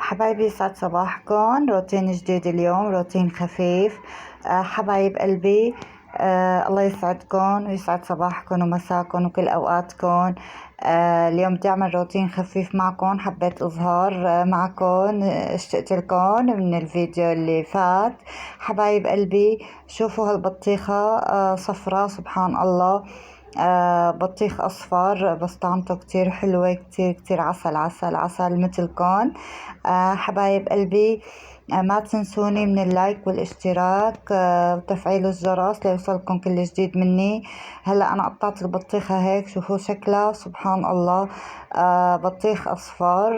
حبايبي يسعد صباحكم. روتين جديد اليوم، روتين خفيف. حبايب قلبي، الله يسعدكم ويسعد صباحكم ومساكم وكل أوقاتكم. اليوم بدي أعمل روتين خفيف معكم، حبيت أظهر معكم. اشتقت لكم من الفيديو اللي فات. حبايب قلبي شوفوا هالبطيخة صفرة سبحان الله. بطيخ أصفر بس طعمته كتير حلوة، كتير كتير عسل عسل عسل مثلكم. حبايب قلبي، ما تنسوني من اللايك والاشتراك وتفعيل الجرس ليوصلكم كل جديد مني. هلا انا قطعت البطيخة هيك، شوفوا شكلها سبحان الله. بطيخ اصفر.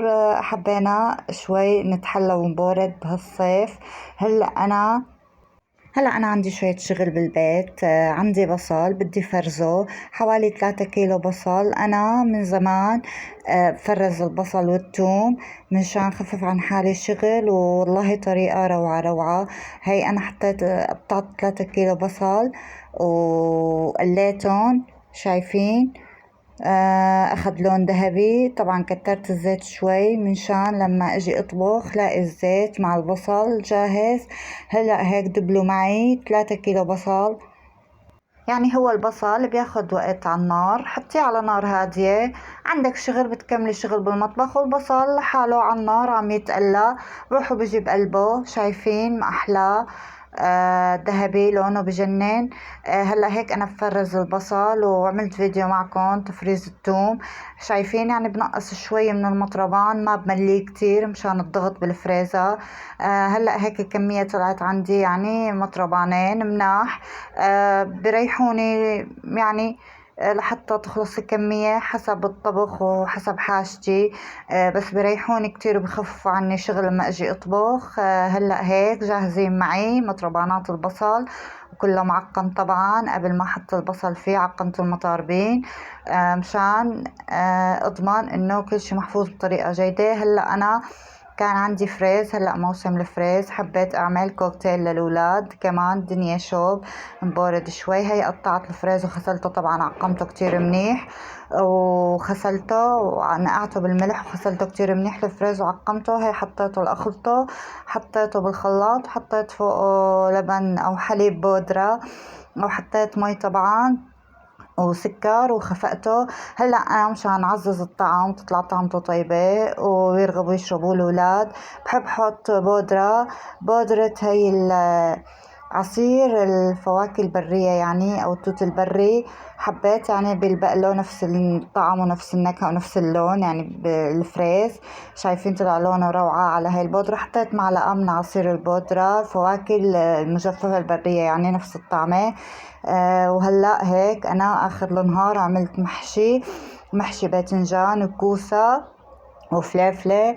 حبينا شوي نتحلى ونبورد بهالصيف. هلا انا عندي شوية شغل بالبيت. عندي بصل بدي فرزه، حوالي 3 كيلو بصل. انا من زمان بفرز البصل والثوم منشان خفف عن حالي شغل، والله طريقة روعة روعة. هي انا حطيت قطعت 3 كيلو بصل وقليتهم، شايفين؟ اخذ لون ذهبي. طبعا كترت الزيت شوي منشان لما اجي اطبخ لاقي الزيت مع البصل جاهز. هلا هيك دبلوا معي 3 كيلو بصل. يعني هو البصل بياخد وقت على النار، حطيه على نار هادية. عندك شغل بتكملي شغل بالمطبخ والبصل حاله على النار عم يتقلى، روحوا بجيب قلبه. شايفين ما أحلاه؟ ذهبي لونه بجنن. هلا هيك انا بفرز البصل وعملت فيديو معكم تفريز الثوم. شايفين؟ يعني بنقص شوي من المطربان، ما بمليه كتير مشان الضغط بالفريزر. هلا هيك الكمية طلعت عندي يعني مطربانين مناح. بريحوني يعني لحتى تخلص الكمية حسب الطبخ وحسب حاجتي. بس بريحوني كتير وبخففوا عني شغل لما اجي اطبخ. هلا هيك جاهزين معي مطربانات البصل، وكله معقم طبعا. قبل ما احط البصل فيه عقمت المطاربين مشان اضمن انه كل شي محفوظ بطريقة جيدة. هلا انا كان عندي فريز، هلا موسم الفريز، حبيت اعمل كوكتيل للولاد كمان دنيا شوب مبورد شوي. هي قطعت الفريز وغسلته، طبعا عقمته كتير منيح وغسلته ونقعته بالملح وغسلته كتير منيح الفريز وعقمته. هي حطيته لاخلطه، حطيته بالخلاط، حطيت فوقه لبن او حليب بودرة، وحطيت مي طبعا وسكر وخفقته. هلا انا مشان اعزز الطعم وتطلع طعمته طيبه ويرغبوا يشربوه الاولاد بحب احط بودرة هي عصير الفواكه البرية يعني او التوت البري. حبيت يعني بيلبق له نفس الطعم ونفس النكهة ونفس اللون يعني بالفريز. شايفين طلع لونه روعة على هاي البودرة. حطيت معلقة من عصير البودرة الفواكه المجففة البرية يعني نفس الطعمة. وهلا هيك انا اخر النهار عملت محشي باذنجان وكوسة وفلافلة.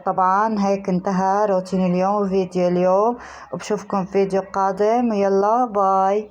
طبعا هيك انتهى روتين اليوم وفيديو اليوم، وبشوفكم فيديو قادم، ويلا باي.